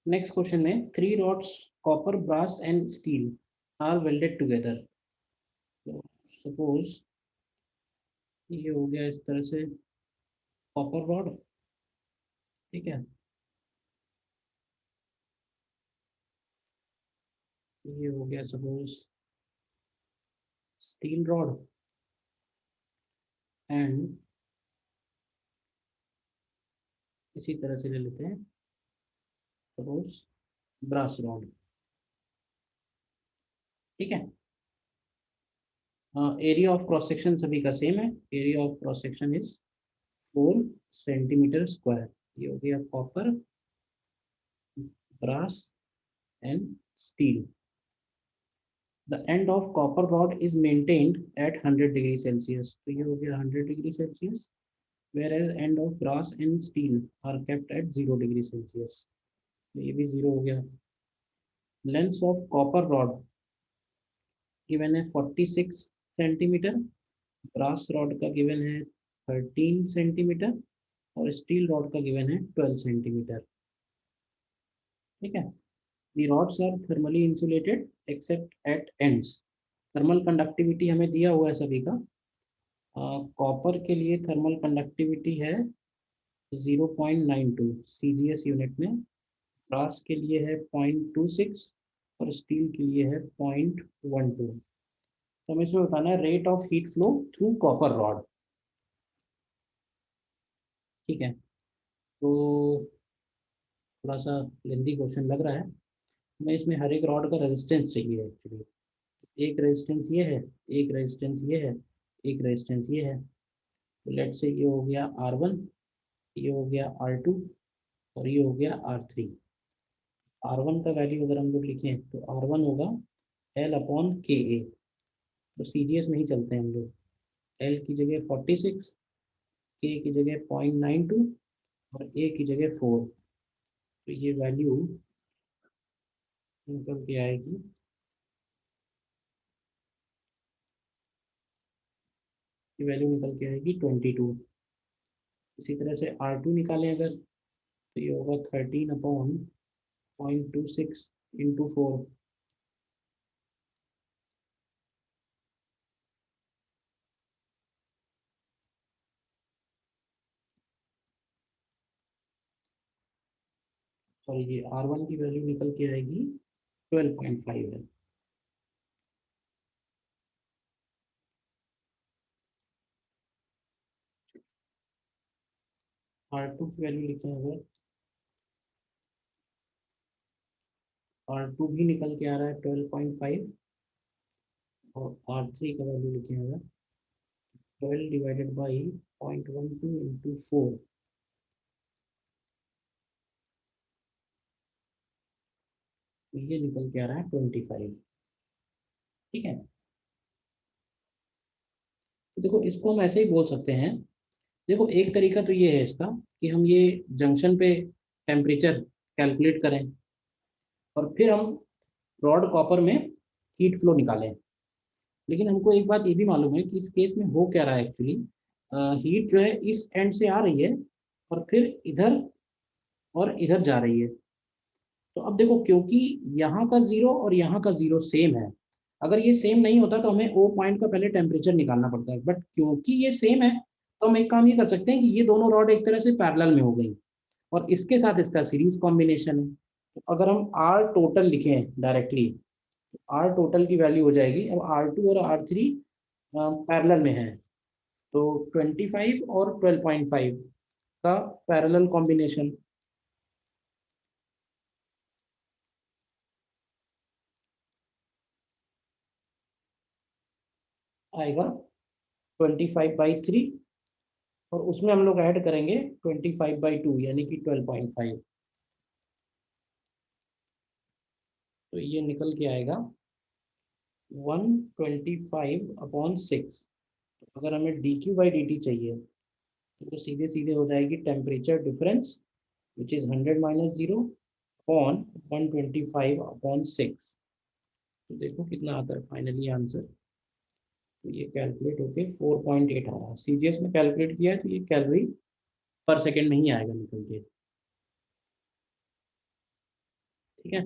Next question में 3 rods copper brass and steel are welded together. तो suppose ये हो गया इस तरह से कॉपर रॉड, ठीक है, ये हो गया सपोज स्टील रॉड एंड इसी तरह से ले लेते हैं सपोज ब्रास रॉड, ठीक है। एरिया ऑफ क्रॉस सेक्शन सभी का सेम है, area of cross section is 4 centimetre square. ये हो गया copper brass and steel. The end of copper rod is maintained at 100 degree Celsius. तो ये हो गया 100 degree Celsius, whereas end of brass and steel are kept at 0 degree Celsius. तो ये भी 0 हो गया। Length of copper rod given है 46 सेंटीमीटर, ब्रास रॉड का गिवन है 13 सेंटीमीटर और स्टील रॉड का गिवन है 12 सेंटीमीटर, ठीक है। The rods are thermally insulated except at ends. Thermal conductivity हमें दिया हुआ है सभी का। कॉपर के लिए थर्मल कंडक्टिविटी है 0.92 CGS यूनिट में, ब्रास के लिए है 0.26 और स्टील के लिए है 0.12। तो हमें इसमें बताना है rate of heat flow through copper rod, ठीक है। तो थोड़ा सा लेंदी क्वेश्चन लग रहा है, हमें इसमें हर एक रॉड का रेजिस्टेंस चाहिए एक्चुअली। एक रेजिस्टेंस ये है, एक रेजिस्टेंस ये है, एक रेजिस्टेंस ये है। तो लेट से ये हो गया R1, ये हो गया R2 और ये हो गया R3। R1 का वैल्यू अगर हम लोग लिखें तो R1 होगा L/KA। तो CGS में ही चलते हैं हम लोग। L की जगह 46, K की जगह 0.92 और A की जगह 4। तो ये वैल्यू निकल के आएगी, ये वैल्यू निकल के आएगी 22। इसी तरह से R2 निकालें अगर, तो ये होगा 13/0.26 इंटू 4। सॉरी, ये R1 की वैल्यू निकल के आएगी 12.5 है। R2 की वैल्यू लिखें अगर, R2 भी निकल के आ रहा है 12.5 और R3 का वैल्यू लिखें अगर 12 डिवाइडेड बाई 0.12 इंटू 4। तो ये निकल के आ रहा है 25, ठीक है। तो देखो इसको हम ऐसे ही बोल सकते हैं। देखो एक तरीका तो ये है इसका कि हम ये जंक्शन पे टेम्परेचर कैलकुलेट करें और फिर हम रॉड कॉपर में हीट फ्लो निकालें। लेकिन हमको एक बात ये भी मालूम है कि इस केस में हो क्या रहा है एक्चुअली, हीट जो है इस एंड से आ रही है और फिर इधर और इधर जा रही है। तो अब देखो क्योंकि यहाँ का जीरो और यहाँ का जीरो सेम है, अगर ये सेम नहीं होता तो हमें ओ पॉइंट का पहले टेम्परेचर निकालना पड़ता है, बट क्योंकि ये सेम है तो हम एक काम ये कर सकते हैं कि ये दोनों रॉड एक तरह से पैरेलल में हो गई और इसके साथ इसका सीरीज कॉम्बिनेशन है। तो अगर हम आर टोटल लिखें डायरेक्टली, आर टोटल की वैल्यू हो जाएगी, अब R2 और R3 पैरेलल में है तो 25 और 12.5 का पैरेलल कॉम्बिनेशन आएगा 25/3 और उसमें हम लोग ऐड करेंगे 25/2 यानी कि 12.5। तो ये निकल के आएगा 125/6। अगर हमें dQ/dt चाहिए तो सीधे सीधे हो जाएगी temperature difference which is 100 minus 0 upon 125/6। तो देखो कितना आता है फाइनली आंसर। तो ये कैलकुलेट होके 4.8 आ रहा है। CGS में कैलकुलेट किया है तो ये कैलोरी पर सेकेंड में ही आएगा निकल के। ठीक है।